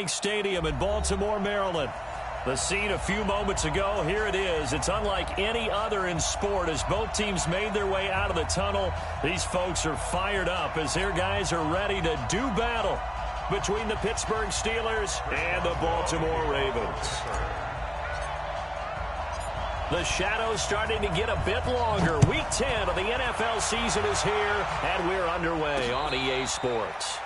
Stadium in Baltimore, Maryland. The scene a few moments ago, here it is. It's unlike any other in sport as both teams made their way out of the tunnel. These folks are fired up as their guys are ready to do battle between the Pittsburgh Steelers and the Baltimore Ravens. The shadow's starting to get a bit longer. Week 10 of the NFL season is here, and we're underway on EA Sports.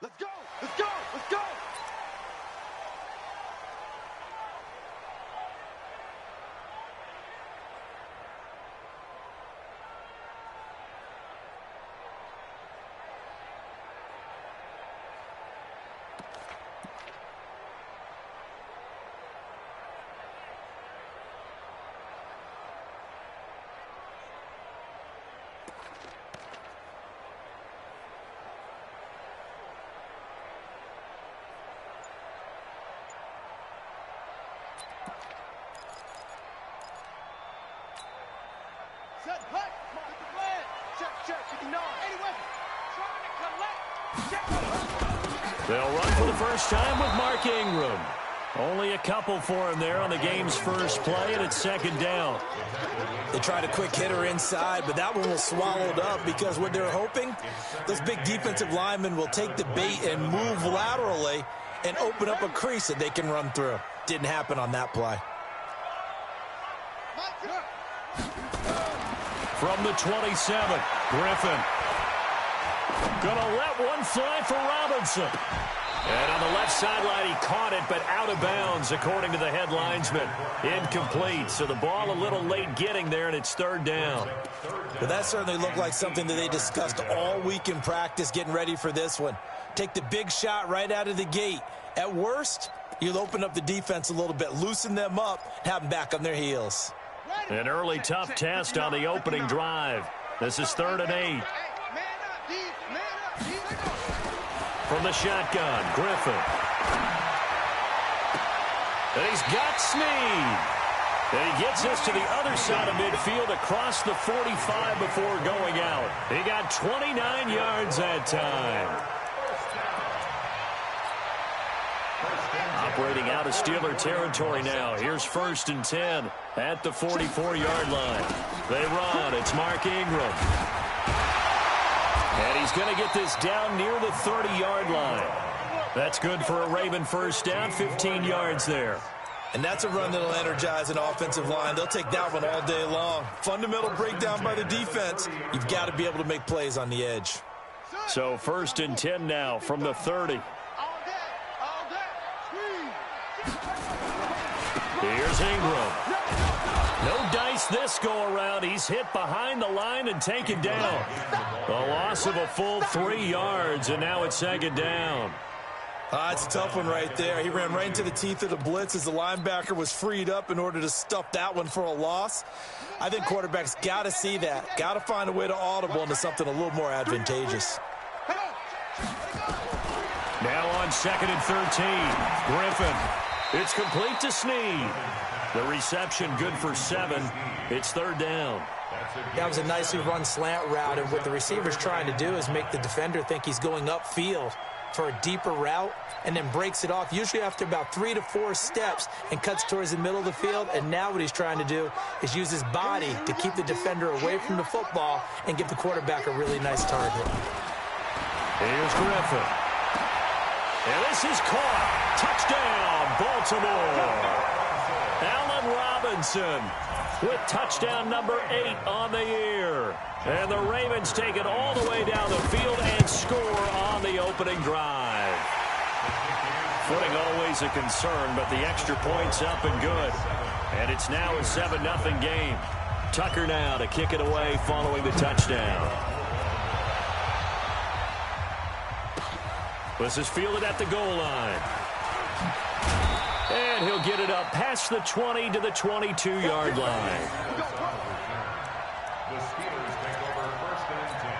Let's go! Let's go! Let's go! Set, hut, come on, get the flag. Check, 59, 81. Trying to collect. They'll run for the first time with Mark Ingram. Only a couple for him there on the game's first play, and it's second down. They tried a quick hitter inside, but that one was swallowed up because what they're hoping, those big defensive linemen will take the bait and move laterally and open up a crease that they can run through. Didn't happen on that play. From the 27, Griffin. Gonna let one fly for Robinson. And on the left sideline, he caught it, but out of bounds, according to the head linesman. Incomplete, so the ball a little late getting there, and it's third down. Well, that certainly looked like something that they discussed all week in practice, getting ready for this one. Take the big shot right out of the gate. At worst, you'll open up the defense a little bit, loosen them up, have them back on their heels. An early tough test on the opening drive. This is 3rd and 8. From the shotgun, Griffin. And he's got Snead. And he gets us to the other side of midfield across the 45 before going out. He got 29 yards that time. Operating out of Steeler territory now. Here's 1st and 10 at the 44-yard line. They run. It's Mark Ingram. And he's going to get this down near the 30-yard line. That's good for a Raven first down, 15 yards there. And that's a run that'll energize an offensive line. They'll take that one all day long. Fundamental breakdown by the defense. You've got to be able to make plays on the edge. So 1st and 10 now from the 30. Here's Ingram. No dice this go-around. He's hit behind the line and taken down. A loss of a full 3 yards, and now it's second down. It's a tough one right there. He ran right into the teeth of the blitz as the linebacker was freed up in order to stuff that one for a loss. I think quarterbacks got to see that. Got to find a way to audible into something a little more advantageous. Now on 2nd and 13. Griffin. It's complete to Snead. The reception good for 7. It's 3rd down. That was a nicely run slant route, and what the receiver's trying to do is make the defender think he's going upfield for a deeper route and then breaks it off, usually after about 3 to 4 steps, and cuts towards the middle of the field. And now what he's trying to do is use his body to keep the defender away from the football and give the quarterback a really nice target. Here's Griffin. And this is caught. Touchdown, Baltimore. Allen Robinson with touchdown number 8 on the year. And the Ravens take it all the way down the field and score on the opening drive. Footing always a concern, but the extra point's up and good. And it's now a 7-0 game. Tucker now to kick it away following the touchdown. This is fielded at the goal line. And he'll get it up past the 20 to the 22-yard line. The Steelers take over 1st and 10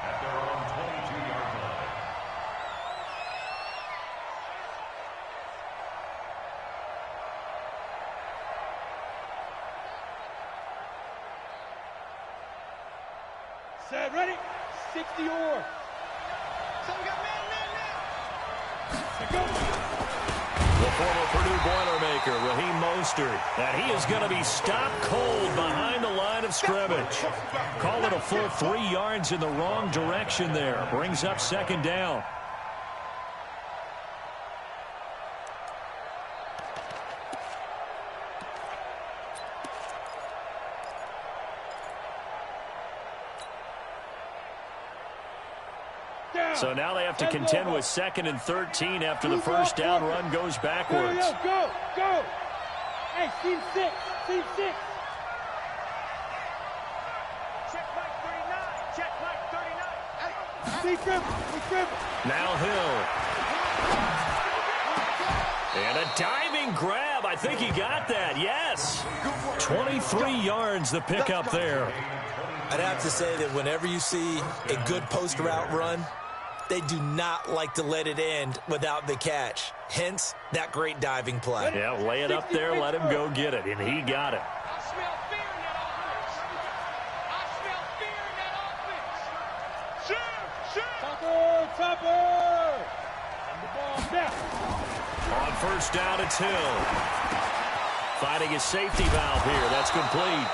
at their own 22-yard line. Set, ready? 60 or. So we got man. Go. The former Purdue Boilermaker, Raheem Mostert, and he is going to be stopped cold behind the line of scrimmage. Call it a full 3 yards in the wrong direction there. Brings up 2nd down. So now they have to contend with 2nd and 13 after the first down run goes backwards. Go. Hey, team 6. Team 6. Check Mike 39. Check Mike 39. Hey, dribble. Now Hill. And a diving grab. I think he got that. Yes. 23 yards the pickup there. I'd have to say that whenever you see a good post route run, they do not like to let it end without the catch. Hence, that great diving play. Yeah, lay it up there, let him go get it, and he got it. I smell fear in that offense. Shoot. Topper. And the ball down. On first down, it's Hill. Fighting his safety valve here. That's complete.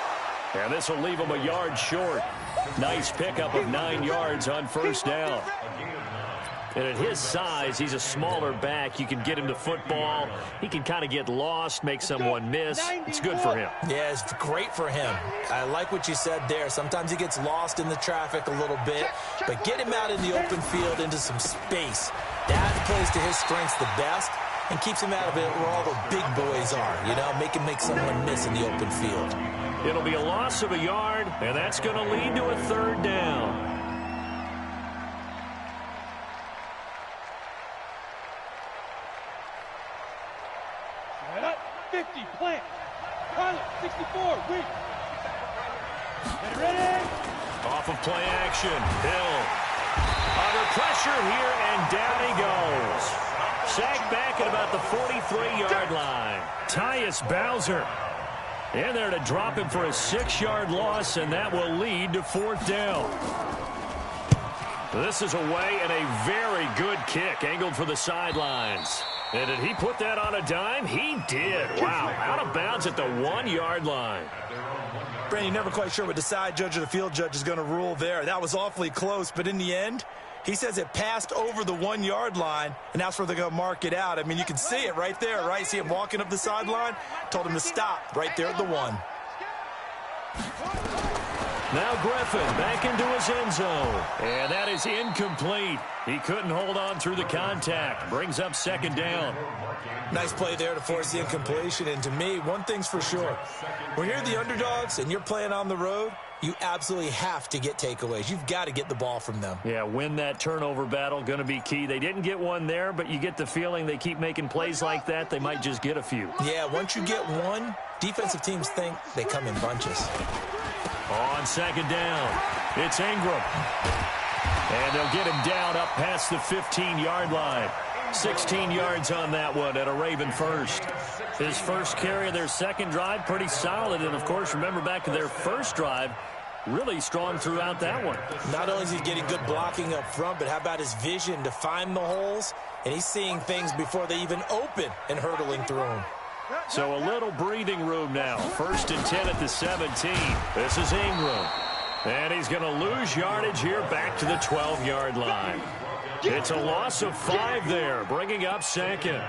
And this will leave him a yard short. Nice pickup of 9 yards on first down. And at his size, he's a smaller back. You can get him to football. He can kind of get lost, make someone miss. It's good for him. Yeah, it's great for him. I like what you said there. Sometimes he gets lost in the traffic a little bit, but get him out in the open field into some space. That plays to his strengths the best and keeps him out of it where all the big boys are. You know, make him make someone miss in the open field. It'll be a loss of a yard, and that's going to lead to a 3rd down. 50, plant. Pilot, 64, weak. Get ready. Off of play action. Hill. Under pressure here, and down he goes. Sacked back at about the 43-yard line. Tyus Bowser in there to drop him for a 6-yard loss, and that will lead to 4th down. This is away, and a very good kick angled for the sidelines. And did he put that on a dime? He did. Wow, out of bounds at the 1-yard line. Brandon, you're never quite sure what the side judge or the field judge is going to rule there. That was awfully close, but in the end, he says it passed over the 1-yard line, and that's where they're going to mark it out. I mean, you can see it right there, right? See him walking up the sideline? Told him to stop right there at the 1. Now Griffin back into his end zone. And that is incomplete. He couldn't hold on through the contact. Brings up 2nd down. Nice play there to force the incompletion. And to me, one thing's for sure. When you're the underdogs and you're playing on the road, you absolutely have to get takeaways. You've got to get the ball from them. Yeah, win that turnover battle, going to be key. They didn't get one there, but you get the feeling they keep making plays like that, they might just get a few. Yeah, once you get one, defensive teams think they come in bunches. On 2nd down, it's Ingram. And they'll get him down up past the 15-yard line. 16 yards on that one at a Raven first. His first carry of their second drive, pretty solid. And, of course, remember back to their first drive, really strong throughout that one. Not only is he getting good blocking up front, but how about his vision to find the holes? And he's seeing things before they even open and hurdling through them. So a little breathing room now. 1st and 10 at the 17. This is Ingram. And he's going to lose yardage here back to the 12-yard line. It's a loss of 5 there, bringing up 2nd.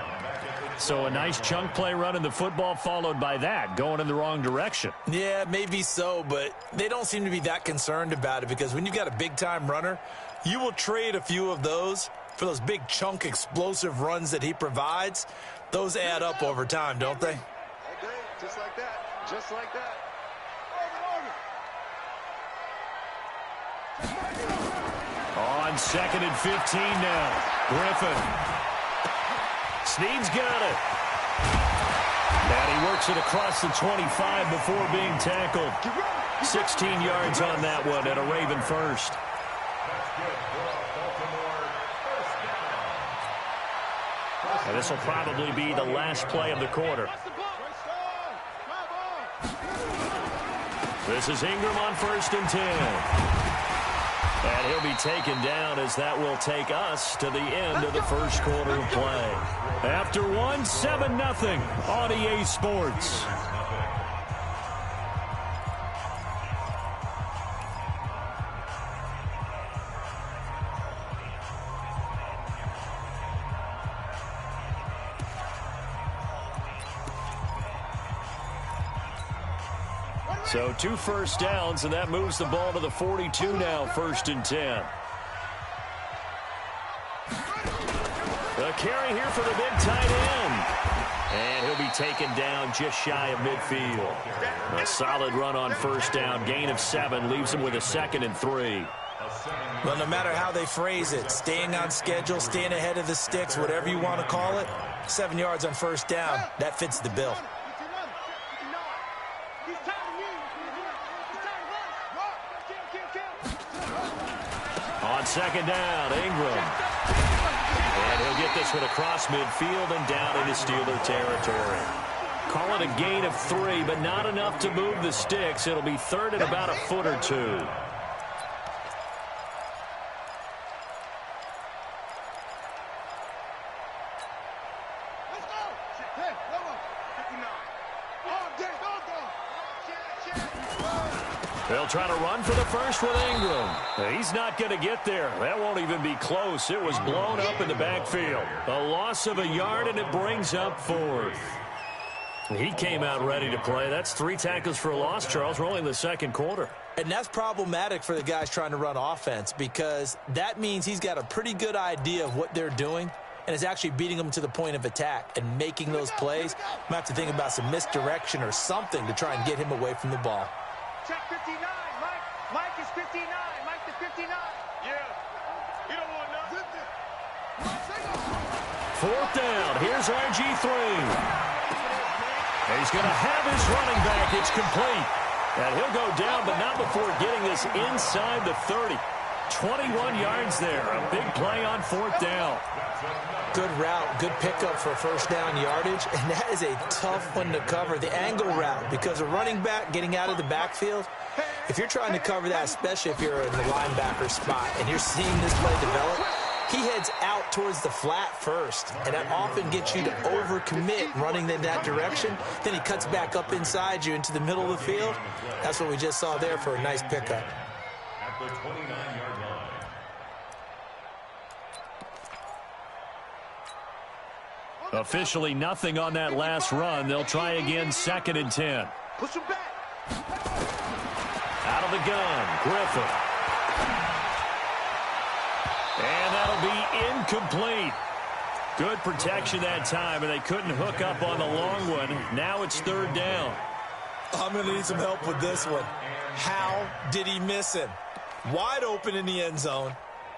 So a nice chunk play running the football followed by that, going in the wrong direction. Yeah, maybe so, but they don't seem to be that concerned about it because when you've got a big-time runner, you will trade a few of those for those big chunk explosive runs that he provides. Those add up over time, don't they? Okay, just like that. Just like that. On 2nd and 15 now. Griffin. Snead's got it. And he works it across the 25 before being tackled. 16 yards on that one and a Raven first. And this will probably be the last play of the quarter. This is Ingram on 1st and 10. And he'll be taken down as that will take us to the end of the first quarter of play. After one, 7-0 on EA Sports. So 2 first downs, and that moves the ball to the 42 now, 1st and 10. The carry here for the big tight end. And he'll be taken down just shy of midfield. A solid run on 1st down, gain of 7, leaves him with a 2nd and 3. Well, no matter how they phrase it, staying on schedule, staying ahead of the sticks, whatever you want to call it, 7 yards on 1st down, that fits the bill. On 2nd down, Ingram. And he'll get this one across midfield and down into Steeler territory. Call it a gain of 3, but not enough to move the sticks. It'll be 3rd and about a foot or 2. They'll try to run for the first with Ingram. He's not going to get there. That won't even be close. It was blown up in the backfield. A loss of a yard, and it brings up 4th. He came out ready to play. That's 3 tackles for a loss, Charles. We're only in the 2nd quarter. And that's problematic for the guys trying to run offense because that means he's got a pretty good idea of what they're doing and is actually beating them to the point of attack and making those plays. Might have to think about some misdirection or something to try and get him away from the ball. Check 59, Mike. Mike is 59. Mike is 59. Yeah. You don't want nothing. 4th down. Here's RG3. And he's going to have his running back. It's complete. And he'll go down, but not before getting this inside the 30. 21 yards there. A big play on 4th down. Good route, good pickup for 1st down yardage, and that is a tough one to cover, the angle route, because a running back getting out of the backfield, if you're trying to cover that, especially if you're in the linebacker spot and you're seeing this play develop, he heads out towards the flat first, and that often gets you to overcommit running in that direction. Then he cuts back up inside you into the middle of the field. That's what we just saw there for a nice pickup. At the 29-yard line. Officially nothing on that last run. They'll try again, 2nd and 10. Push him back. Out of the gun, Griffin. And that'll be incomplete. Good protection that time, and they couldn't hook up on the long one. Now it's 3rd down. I'm going to need some help with this one. How did he miss him? Wide open in the end zone.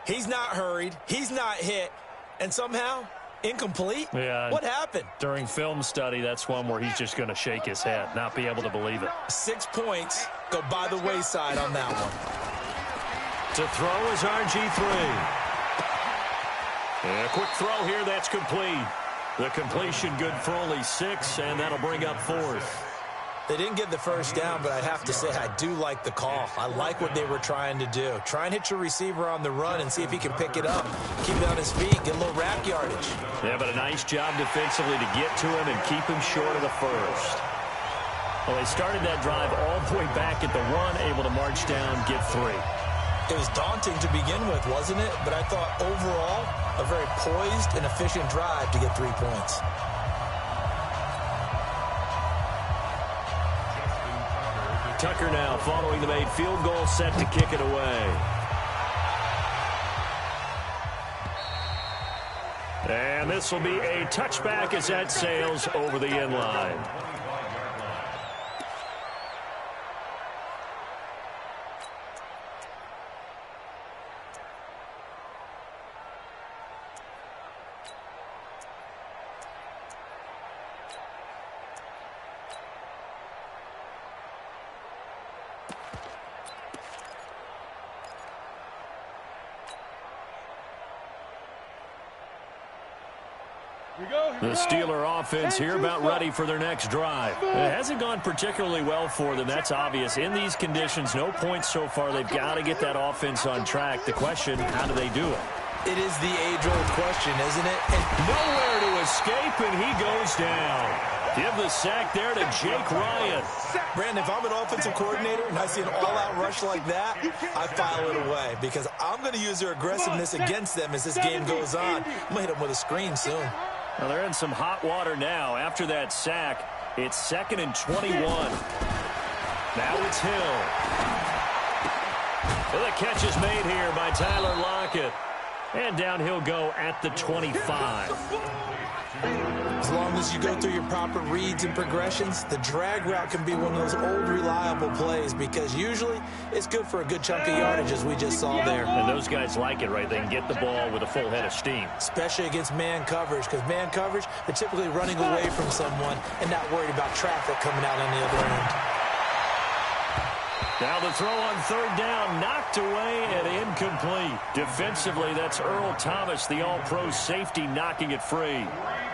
He's not hurried. He's not hit. And somehow, incomplete? Yeah. What happened? During film study, that's one where he's just going to shake his head, not be able to believe it. 6 points go by the wayside on that one. To throw is RG3. And a quick throw here, that's complete. The completion good for only 6, and that'll bring up 4th. They didn't get the 1st down, but I have to say I do like the call. I like what they were trying to do. Try and hit your receiver on the run and see if he can pick it up. Keep it on his feet, get a little rack yardage. Yeah, but a nice job defensively to get to him and keep him short of the 1st. Well, they started that drive all the way back at the 1, able to march down, get 3. It was daunting to begin with, wasn't it? But I thought overall, a very poised and efficient drive to get 3 points. Tucker now following the made field goal, set to kick it away. And this will be a touchback as that sails over the end line. The Steeler offense here about ready for their next drive. It hasn't gone particularly well for them. That's obvious. In these conditions, no points so far. They've got to get that offense on track. The question, how do they do it? It is the age-old question, isn't it? And nowhere to escape, and he goes down. Give the sack there to Jake Ryan. Brandon, if I'm an offensive coordinator and I see an all-out rush like that, I file it away because I'm going to use their aggressiveness against them as this game goes on. I'm going to hit them with a screen soon. Well, they're in some hot water now. After that sack, it's 2nd and 21. Now it's Hill. Well, the catch is made here by Tyler Lockett. And down he'll go at the 25. As long as you go through your proper reads and progressions, the drag route can be one of those old reliable plays because usually it's good for a good chunk of yardage as we just saw there. And those guys like it, right? They can get the ball with a full head of steam. Especially against man coverage because man coverage, they're typically running away from someone and not worried about traffic coming out on the other end. Now the throw on 3rd down, knocked away and incomplete. Defensively, that's Earl Thomas, the all-pro safety, knocking it free.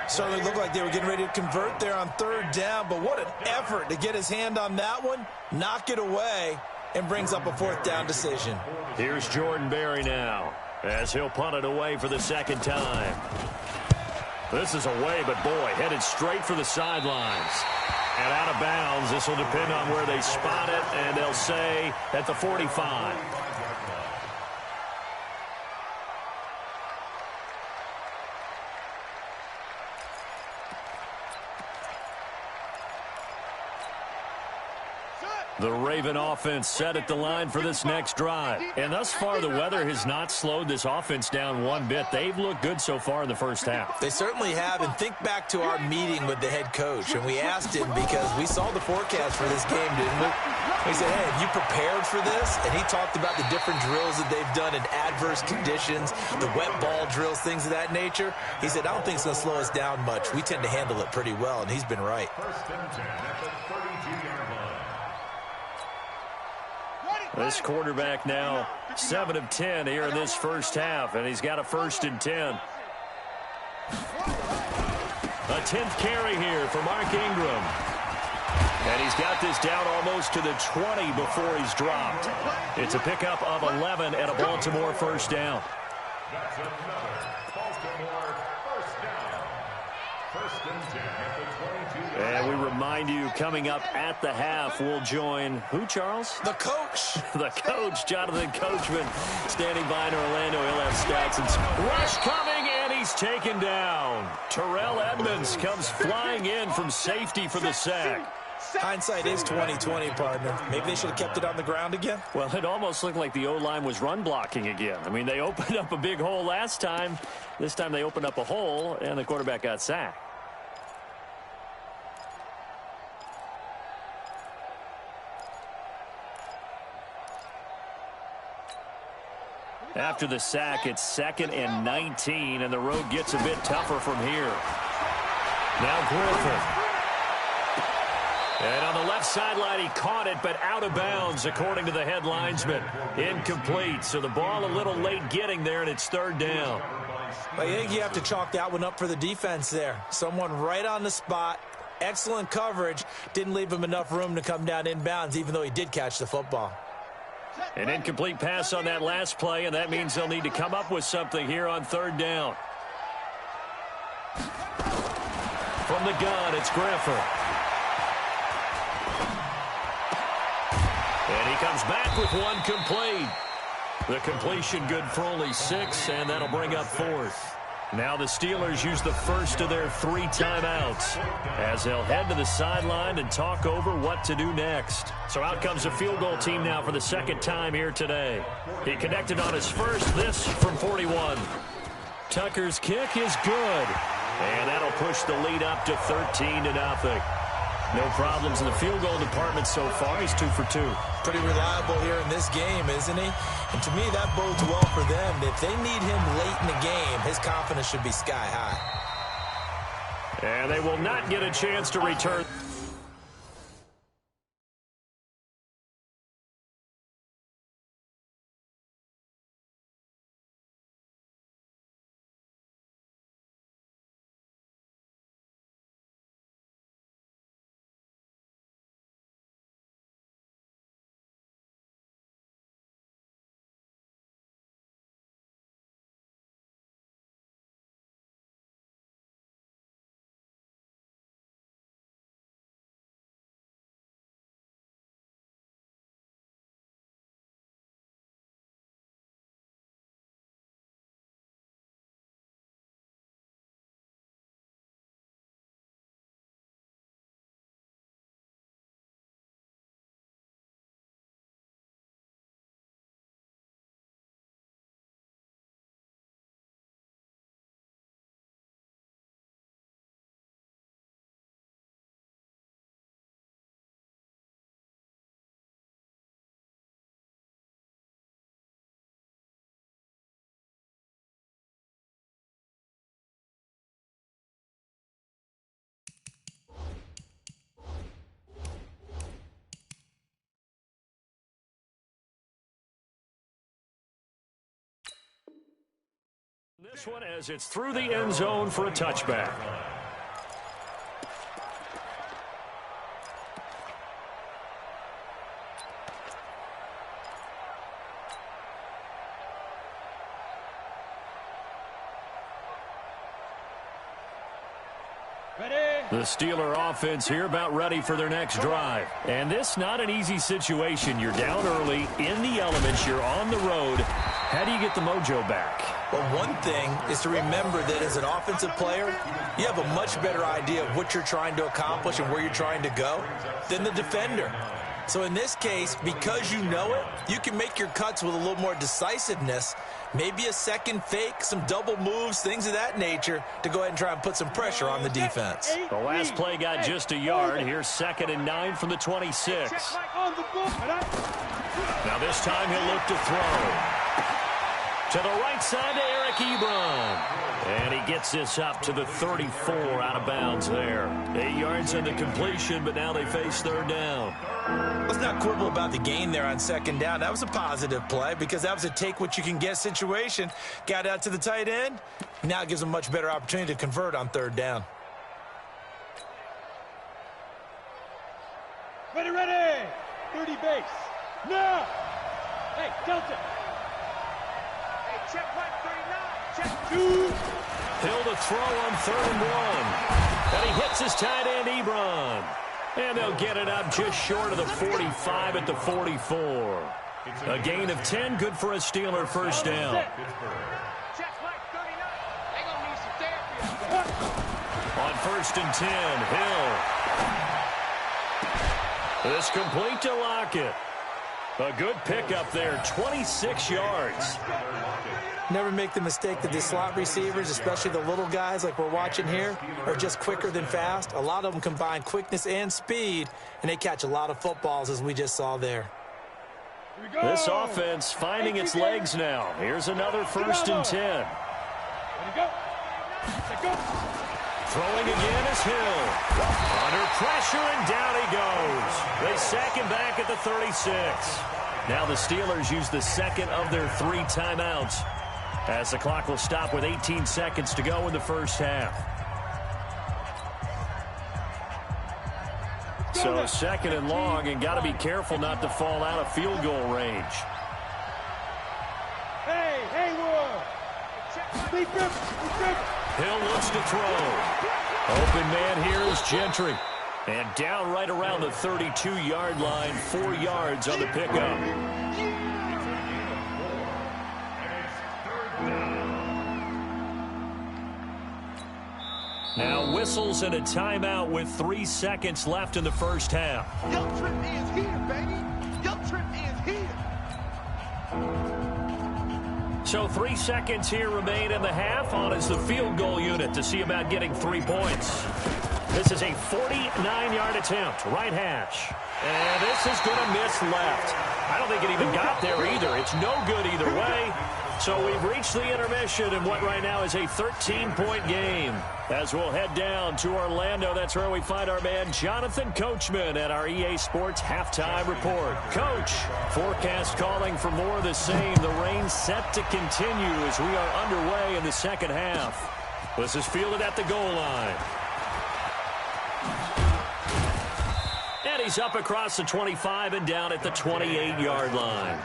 Certainly looked like they were getting ready to convert there on 3rd down, but what an effort to get his hand on that one, knock it away, and brings up a 4th down decision. Here's Jordan Berry now, as he'll punt it away for the 2nd time. This is away, but boy, headed straight for the sidelines. And out of bounds. This will depend on where they spot it, and they'll say at the 45. The Raven offense set at the line for this next drive. And thus far, the weather has not slowed this offense down one bit. They've looked good so far in the first half. They certainly have. And think back to our meeting with the head coach. And we asked him because we saw the forecast for this game, didn't we? We said, hey, have you prepared for this? And he talked about the different drills that they've done in adverse conditions, the wet ball drills, things of that nature. He said, I don't think it's going to slow us down much. We tend to handle it pretty well, and he's been right. 1st and 10 at the 32-yard line. This quarterback now 7 of 10 here in this first half, and he's got a 1st and 10. A 10th carry here for Mark Ingram. And he's got this down almost to the 20 before he's dropped. It's a pickup of 11 and a Baltimore 1st down. That's another Baltimore 1st down. 1st and 10 at the 22. And we remind you, coming up at the half, we'll join who, Charles? The coach. The coach, Jonathan Coachman, standing by in Orlando. He'll have stats and rush coming, and he's taken down. Terrell Edmonds comes flying in from safety for the sack. Hindsight is 20/20, partner. Maybe they should have kept it on the ground again. Well, it almost looked like the O-line was run blocking again. I mean, they opened up a big hole last time. This time they opened up a hole, and the quarterback got sacked. After the sack, it's 2nd and 19, and the road gets a bit tougher from here. Now Griffin. And on the left sideline, he caught it, but out of bounds, according to the head linesman. Incomplete, so the ball a little late getting there, and it's 3rd down. I think you have to chalk that one up for the defense there. Someone right on the spot, excellent coverage, didn't leave him enough room to come down inbounds, even though he did catch the football. An incomplete pass on that last play, and that means they'll need to come up with something here on 3rd down. From the gun, it's Griffin. And he comes back with one complete. The completion good for only 6, and that'll bring up 4th. Now the Steelers use the first of their 3 timeouts as they'll head to the sideline and talk over what to do next. So out comes a field goal team now for the second time here today. He connected on his first, this from 41. Tucker's kick is good, and that'll push the lead up to 13-0. No problems in the field goal department so far. He's 2 for 2. Pretty reliable here in this game, isn't he? And to me, that bodes well for them. If they need him late in the game, his confidence should be sky high. And they will not get a chance to return. This one as it's through the end zone for a touchback. The Steeler offense here about ready for their next drive. And this not an easy situation. You're down early, in the elements, you're on the road. How do you get the mojo back? Well, one thing is to remember that as an offensive player, you have a much better idea of what you're trying to accomplish and where you're trying to go than the defender. So in this case, because you know it, you can make your cuts with a little more decisiveness, maybe a second fake, some double moves, things of that nature, to go ahead and try and put some pressure on the defense. The last play got just a yard. Here's 2nd and 9 from the 26. Now this time he'll look to throw. To the right side to Eric Ebron. And he gets this up to the 34 out of bounds there. 8 yards in the completion, but now they face 3rd down. Let's not quibble about the gain there on 2nd down. That was a positive play because that was a take-what-you-can-get situation. Got out to the tight end. Now it gives them a much better opportunity to convert on 3rd down. Ready. 30 base. No. Hey, Delta. Hey, check Mike 39. Check 2. Hill to throw on 3rd and 1. And he hits his tight end, Ebron. And they'll get it up just short of the 45 at the 44. A gain of 10, good for a Steeler first down. Check Mike 39. They gonna need some therapy. On 1st and 10, Hill. This complete to Lockett. A good pickup there, 26 yards. Never make the mistake that the slot receivers, especially the little guys like we're watching here, are just quicker than fast. A lot of them combine quickness and speed, and they catch a lot of footballs, as we just saw there. This offense finding its legs now. Here's another 1st and 10. Throwing again is Hill. Under pressure, and down he goes. They sack him back at the 36. Now the Steelers use the 2nd of their 3 timeouts, as the clock will stop with 18 seconds to go in the first half. So 2nd and long, and got to be careful not to fall out of field goal range. Hey, Haywood. Hill looks to throw. Open man here is Gentry. And down right around the 32-yard line, 4 yards on the pickup. Now whistles and a timeout with 3 seconds left in the first half. Your trip is here, baby. Your trip is here. So 3 seconds here remain in the half. On is the field goal unit to see about getting 3 points. This is a 49-yard attempt, right hash. And this is going to miss left. I don't think it even got there either. It's no good either way. So we've reached the intermission in what right now is a 13-point game. As we'll head down to Orlando, that's where we find our man Jonathan Coachman at our EA Sports Halftime Report. Coach, forecast calling for more of the same. The rain set to continue as we are underway in the second half. This is fielded at the goal line. And he's up across the 25 and down at the 28-yard line.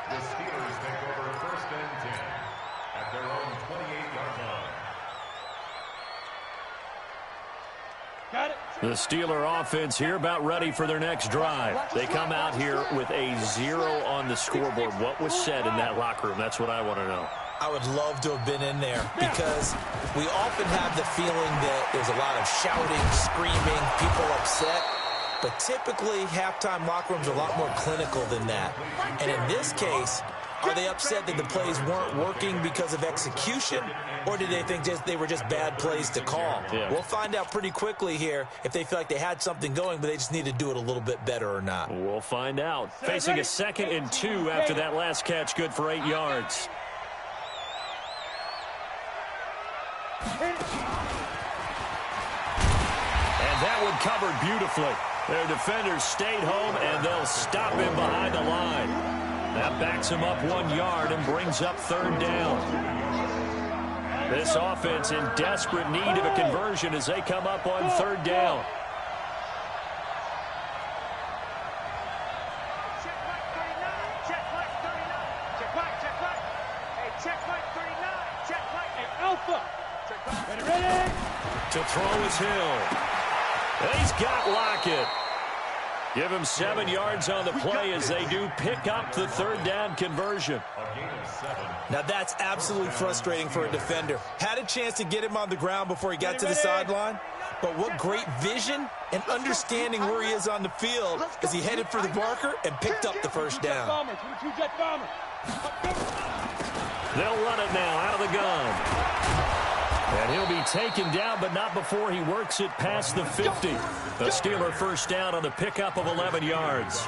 The Steelers take over first and 10 at their own 28-yard line. Got it. The Steeler offense here about ready for their next drive. They come out here with a 0 on the scoreboard. What was said in that locker room? That's what I want to know. I would love to have been in there because we often have the feeling that there's a lot of shouting, screaming, people upset. But typically, halftime locker rooms are a lot more clinical than that. And in this case, are they upset that the plays weren't working because of execution, or did they think they were just bad plays to call? Yeah. We'll find out pretty quickly here if they feel like they had something going, but they just need to do it a little bit better or not. We'll find out. Facing a 2nd and 2 after that last catch, good for 8 yards. And that one covered beautifully. Their defenders stayed home, and they'll stop him behind the line. That backs him up 1 yard and brings up 3rd down. This offense in desperate need of a conversion as they come up on 3rd down. Check right 39. Check right 39. Check right. Check right. Hey, check right 39. Check right. Hey, Alpha. Check right. Ready. To throw is Hill. And he's got Lockett. Give him 7 yards on the play as they do pick up the 3rd down conversion. A gain of 7. Now, that's absolutely frustrating for a defender. Had a chance to get him on the ground before he got to the sideline, but what great vision and understanding where he is on the field as he headed for the marker and picked up the 1st down. They'll run it now out of the gun. And he'll be taken down, but not before he works it past the 50. The Steeler 1st down on the pickup of 11 yards.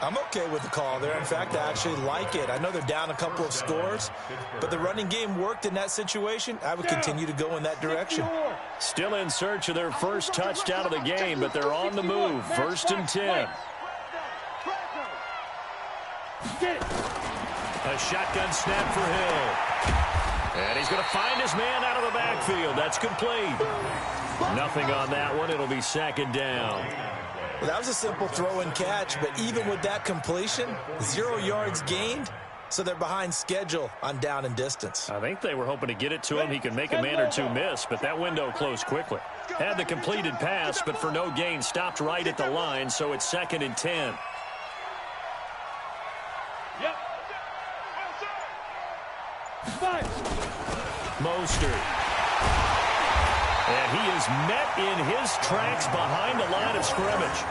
I'm okay with the call there. In fact, I actually like it. I know they're down a couple of scores, but the running game worked in that situation. I would continue to go in that direction. Still in search of their first touchdown of the game, but they're on the move. 1st and 10. A shotgun snap for Hill. And he's going to find his man out of the backfield. That's complete. Nothing on that one. It'll be 2nd down. Well, that was a simple throw and catch, but even with that completion, 0 yards gained, so they're behind schedule on down and distance. I think they were hoping to get it to him. He could make a man or two miss, but that window closed quickly. Had the completed pass, but for no gain, stopped right at the line, so it's 2nd and 10. Yep. Mostert. And he is met in his tracks behind the line of scrimmage.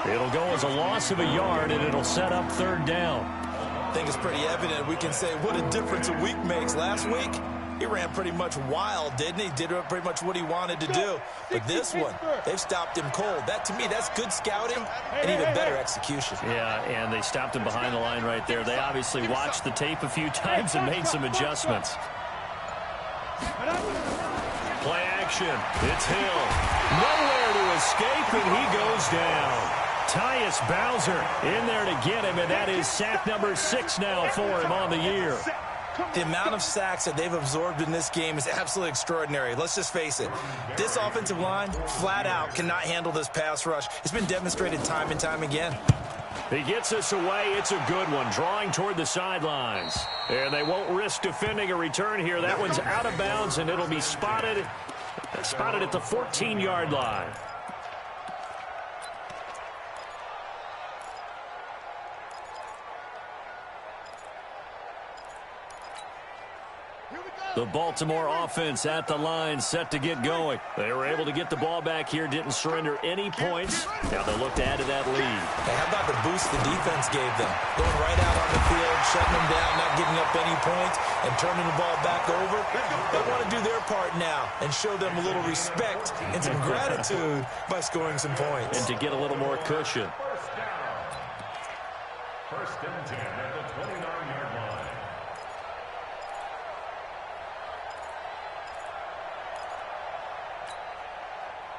It'll go as a loss of a yard, and it'll set up 3rd down. I think it's pretty evident. We can say what a difference a week makes. Last week, he ran pretty much wild, didn't he? Did pretty much what he wanted to do. But this one, they've stopped him cold. That, to me, that's good scouting and even better execution. Yeah, and they stopped him behind the line right there. They obviously watched the tape a few times and made some adjustments. Play action. It's Hill. Nowhere to escape, and he goes down. Tyus Bowser in there to get him, and that is sack number 6 now for him on the year. The amount of sacks that they've absorbed in this game is absolutely extraordinary. Let's just face it. This offensive line, flat out, cannot handle this pass rush. It's been demonstrated time and time again. He gets us away. It's a good one, drawing toward the sidelines. And they won't risk defending a return here. That one's out of bounds, and it'll be spotted at the 14-yard line. The Baltimore offense at the line, set to get going. They were able to get the ball back here, didn't surrender any points. Now they look to add to that lead. Hey, how about the boost the defense gave them? Going right out on the field, shutting them down, not giving up any points, and turning the ball back over. They want to do their part now and show them a little respect and some gratitude by scoring some points. And to get a little more cushion. First and 10 at the 29-yard line.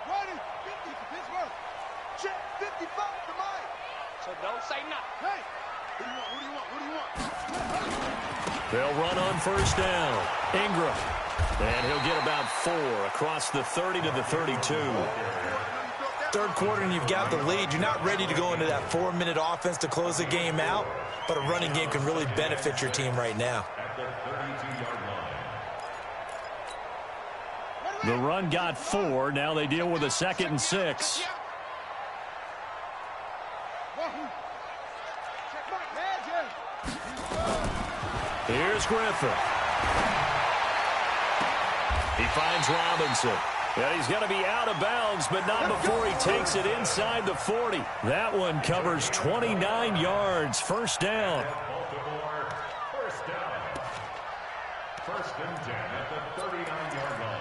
Ready, 50 for Pittsburgh. Check, 55 for Mike. So don't say nothing. Hey, what do you want? They'll run on first down. Ingram. And he'll get about 4 across the 30 to the 32. Third quarter and you've got the lead. You're not ready to go into that 4-minute offense to close the game out, but a running game can really benefit your team right now. At the 32-yard line. The run got 4. Now they deal with a 2nd and 6. Here's Griffin. He finds Robinson. Yeah, he's going to be out of bounds, but not before he takes it inside the 40. That one covers 29 yards. First down. Baltimore, first down. First and 10 at the 39-yard line.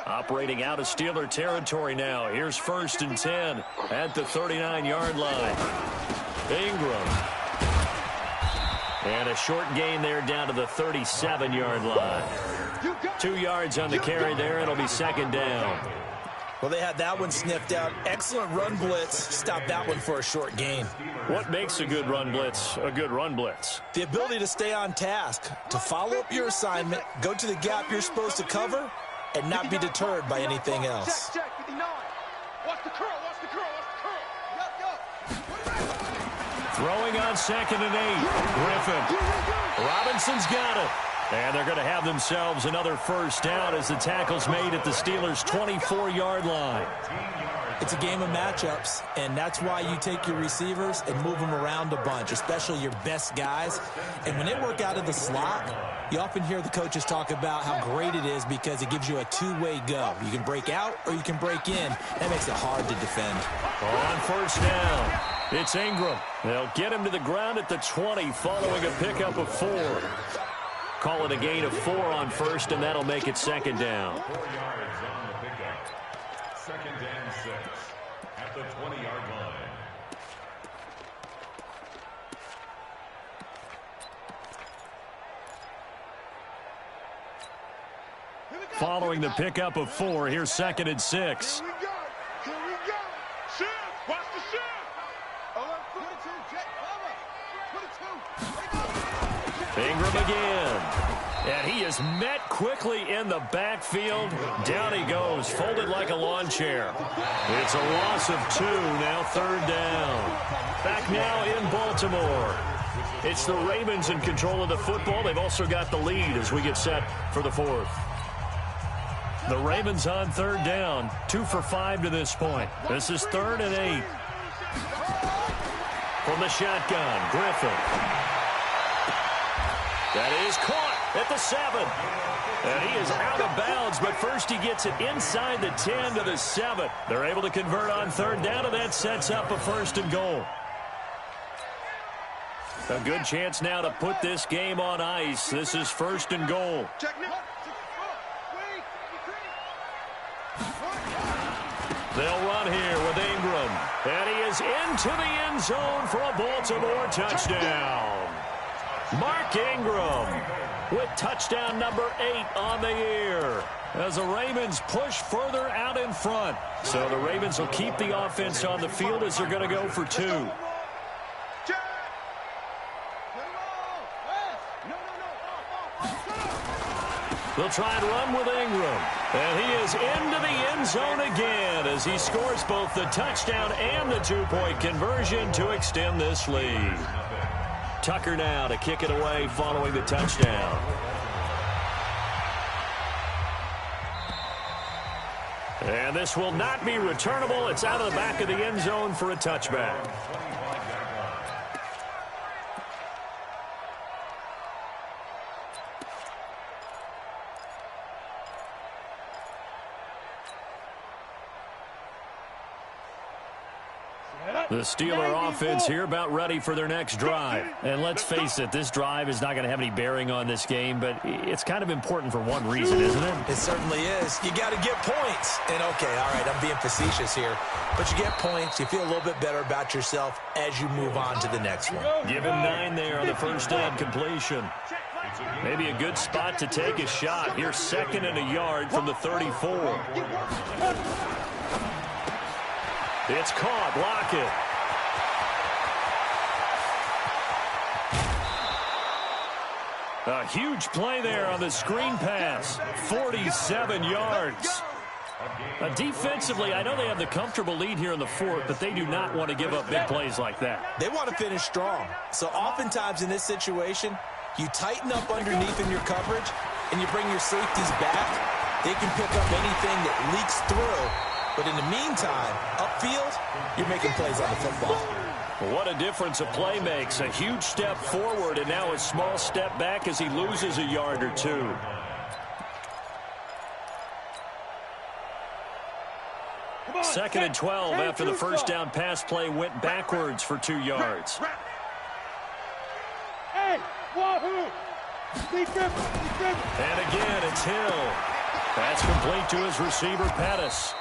Operating out of Steeler territory now. Here's first and 10 at the 39-yard line. Ingram. And a short gain there down to the 37-yard line. 2 yards on the carry there. It'll be second down. Well, they had that one sniffed out. Excellent run blitz. Stopped that one for a short gain. What makes a good run blitz a good run blitz? The ability to stay on task, to follow up your assignment, go to the gap you're supposed to cover, and not be deterred by anything else. Check, 59. Watch the curl, watch the curl, watch the curl. Throwing on 2nd and 8. Griffin. Robinson's got it. And they're going to have themselves another first down as the tackle's made at the Steelers' 24-yard line. It's a game of matchups, and that's why you take your receivers and move them around a bunch, especially your best guys. And when they work out of the slot, you often hear the coaches talk about how great it is because it gives you a two-way go. You can break out or you can break in. That makes it hard to defend. On first down, it's Ingram. They'll get him to the ground at the 20 following a pickup of 4. Call it a gain of 4 on first, and that'll make it second down. 4 yards on the pickup. Second and 6 at the 20-yard line. Following the pickup of 4, here's 2nd and 6. Here we go. Here we go. Shift. Watch the shift. 22, Jet, cover. 22. Ingram again. And he is met quickly in the backfield. Down he goes, folded like a lawn chair. It's a loss of 2, now third down. Back now in Baltimore. It's the Ravens in control of the football. They've also got the lead as we get set for the 4th. The Ravens on third down, 2 for 5 to this point. This is 3rd and 8. From the shotgun, Griffin. That is caught at the 7. And he is out of bounds, but first he gets it inside the 10 to the 7. They're able to convert on third down, and that sets up a 1st and goal. A good chance now to put this game on ice. This is 1st and goal. Check now. They'll run here with Ingram. And he is into the end zone for a Baltimore touchdown. Mark Ingram with touchdown number 8 on the year as the Ravens push further out in front. So the Ravens will keep the offense on the field as they're going to go for 2. They'll try and run with Ingram. And he is into the end zone again as he scores both the touchdown and the 2-point conversion to extend this lead. Tucker now to kick it away following the touchdown. And this will not be returnable. It's out of the back of the end zone for a touchback. The Steeler offense here about ready for their next drive. And let's face it, this drive is not going to have any bearing on this game, but it's kind of important for one reason, isn't it? It certainly is. You got to get points. And, okay, all right, I'm being facetious here. But you get points. You feel a little bit better about yourself as you move on to the next one. Give him 9 there on the first down completion. Maybe a good spot to take a shot. Here's 2nd and a yard from the 34. It's caught. Lockett. A huge play there on the screen pass. 47 yards. Defensively, I know they have the comfortable lead here in the 4th, but they do not want to give up big plays like that. They want to finish strong. So oftentimes in this situation, you tighten up underneath in your coverage, and you bring your safeties back. They can pick up anything that leaks through. But in the meantime, upfield, you're making plays on the football. What a difference a play makes. A huge step forward and now a small step back as he loses a yard or two. Second and 12 after the first down pass play went backwards for 2 yards. And again, it's Hill. That's complete to his receiver, Pettis.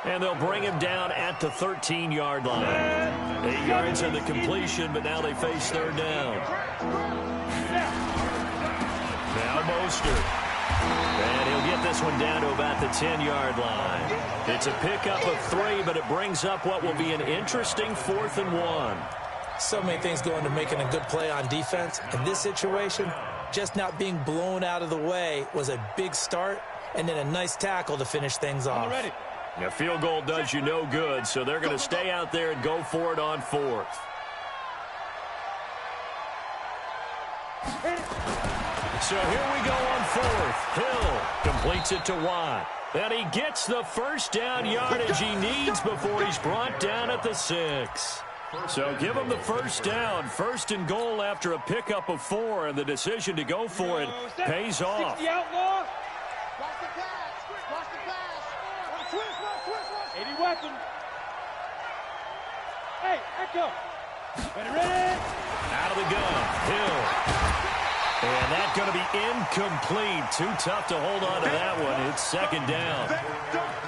And they'll bring him down at the 13-yard line. 8 yards in the completion, but now they face 3rd down. Now Mostert. And he'll get this one down to about the 10-yard line. It's a pickup of 3, but it brings up what will be an interesting 4th and 1. So many things go into making a good play on defense. In this situation, just not being blown out of the way was a big start, and then a nice tackle to finish things off. A field goal does you no good, so they're going to stay out there and go for it on 4th. So here we go on 4th. Hill completes it to Watt. And he gets the first down yardage he needs before he's brought down at the 6. So give him the first down. 1st and goal after a pickup of 4, and the decision to go for it pays off. Weapon. Hey, echo. Ready. Out of the gun. Hill. And that's going to be incomplete. Too tough to hold on to that one. It's 2nd down.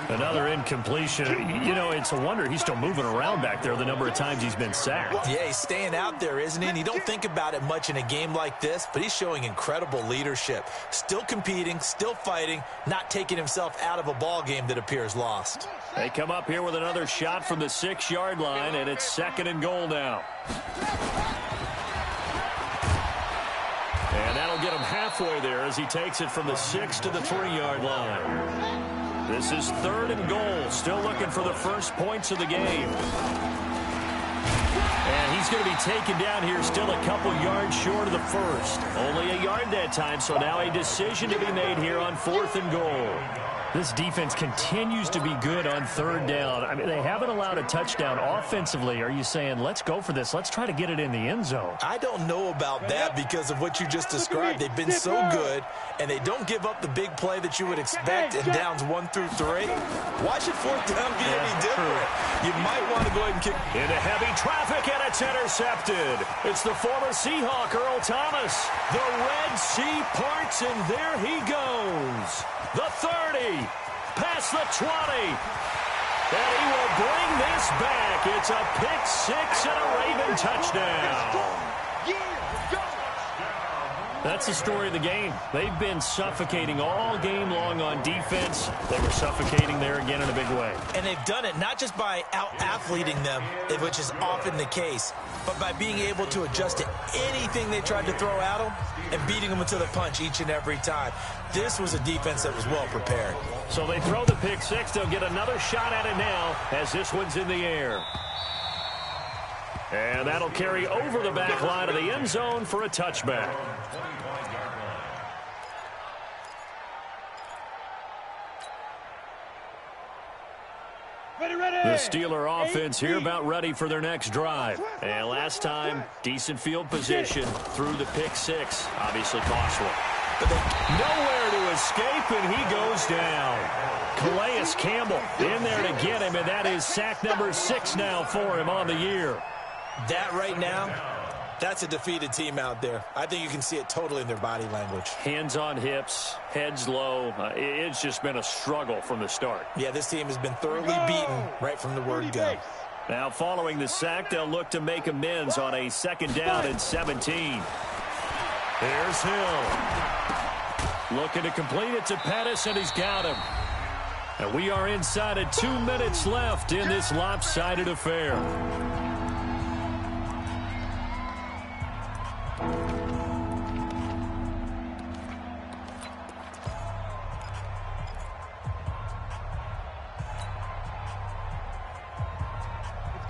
Another incompletion. You know, it's a wonder he's still moving around back there the number of times he's been sacked. Yeah, he's staying out there, isn't he? And you don't think about it much in a game like this, but he's showing incredible leadership. Still competing, still fighting, not taking himself out of a ball game that appears lost. They come up here with another shot from the 6-yard line, and it's 2nd and goal now. And that'll get him halfway there as he takes it from the 6 to the 3-yard line. This is 3rd and goal. Still looking for the first points of the game. And he's going to be taken down here still a couple yards short of the first. Only a yard that time, so now a decision to be made here on 4th and goal. This defense continues to be good on 3rd down. I mean, they haven't allowed a touchdown offensively. Are you saying, let's go for this? Let's try to get it in the end zone. I don't know about that because of what you just described. They've been so good, and they don't give up the big play that you would expect in downs 1 through 3. Why should 4th down be any different? You might want to go ahead and kick. Into heavy traffic, and it's intercepted. It's the former Seahawk, Earl Thomas. The Red Sea parts, and there he goes. The 30, past the 20, and he will bring this back. It's a pick 6 and a Raven touchdown. That's the story of the game. They've been suffocating all game long on defense. They were suffocating there again in a big way. And they've done it not just by out-athleting them, which is often the case, but by being able to adjust to anything they tried to throw at them and beating them to the punch each and every time. This was a defense that was well prepared. So they throw the pick 6. They'll get another shot at it now as this one's in the air. And that'll carry over the back line of the end zone for a touchback. The Steeler offense here about ready for their next drive. And last time, decent field position through the pick 6. Obviously cost one. Nowhere to escape, and he goes down. Calais Campbell in there to get him, and that is sack number 6 now for him on the year. That right now, that's a defeated team out there. I think you can see it totally in their body language. Hands on hips, heads low. It's just been a struggle from the start. Yeah, this team has been thoroughly beaten right from the word go. Now, following the sack, they'll look to make amends on a 2nd down and 17. Here's Hill. Looking to complete it to Pettis, and he's got him. And we are inside of 2 minutes left in this lopsided affair.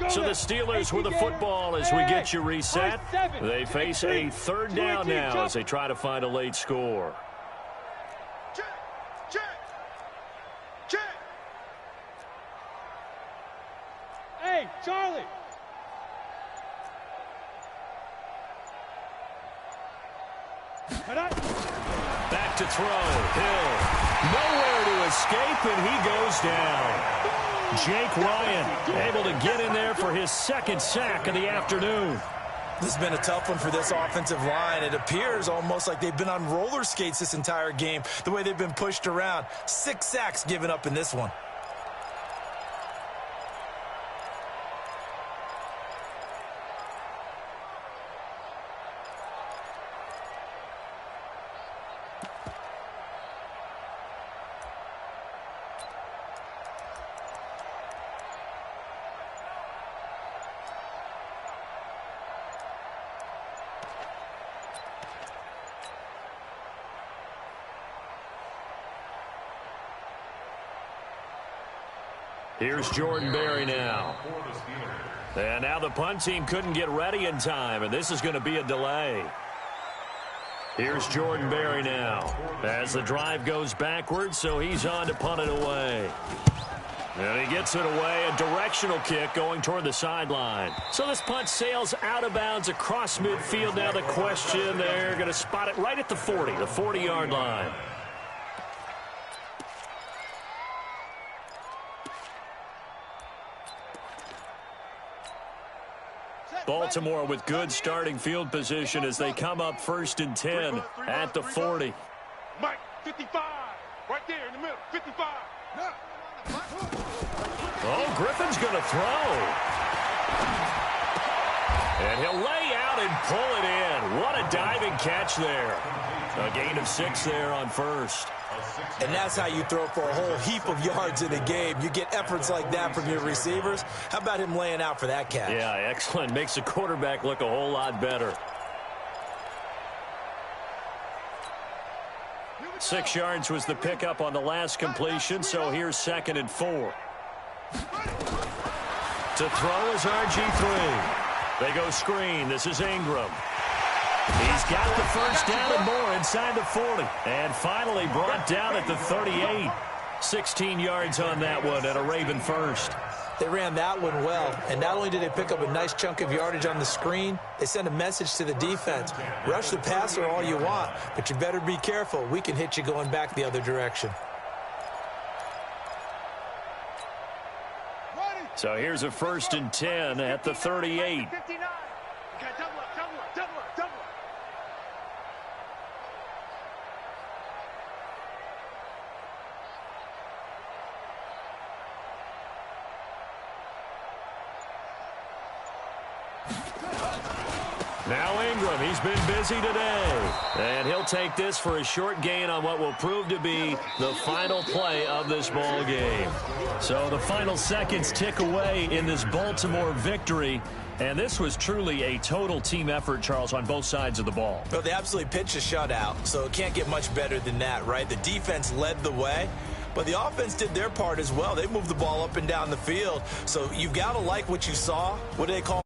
So the Steelers with the football as we get you reset. They face a 3rd down now as they try to find a late score. Check, check, check. Hey, Charlie. Back to throw. Hill. Nowhere to escape, and he goes down. Jake Ryan able to get in there for his 2nd sack of the afternoon. This has been a tough one for this offensive line. It appears almost like they've been on roller skates this entire game, the way they've been pushed around. 6 sacks given up in this one. Here's Jordan Berry now. And now the punt team couldn't get ready in time, and this is going to be a delay. Here's Jordan Berry now as the drive goes backwards, so he's on to punt it away. And he gets it away, a directional kick going toward the sideline. So this punt sails out of bounds across midfield. Now the question, they're going to spot it right at the 40, the 40-yard line. Baltimore with good starting field position as they come up 1st and 10 at the 40. Mike, 55. Right there in the middle, 55. Oh, Griffin's going to throw. And he'll lay out and pull it in. What a diving catch there. A gain of 6 there on 1st. And that's how you throw for a whole heap of yards in a game. You get efforts like that from your receivers. How about him laying out for that catch? Yeah, excellent. Makes the quarterback look a whole lot better. 6 yards was the pickup on the last completion, so here's 2nd and 4. To throw is RG3. They go screen. This is Ingram. He's got the 1st down and more inside the 40. And finally brought down at the 38. 16 yards on that one and a Raven 1st. They ran that one well, and not only did they pick up a nice chunk of yardage on the screen, they sent a message to the defense. Rush the passer all you want, but you better be careful. We can hit you going back the other direction. So here's a 1st and 10 at the 38. Now Ingram, he's been busy today. And he'll take this for a short gain on what will prove to be the final play of this ball game. So the final seconds tick away in this Baltimore victory. And this was truly a total team effort, Charles, on both sides of the ball. Well, they absolutely pitched a shutout, so it can't get much better than that, right? The defense led the way. But the offense did their part as well. They moved the ball up and down the field. So you've got to like what you saw. What do they call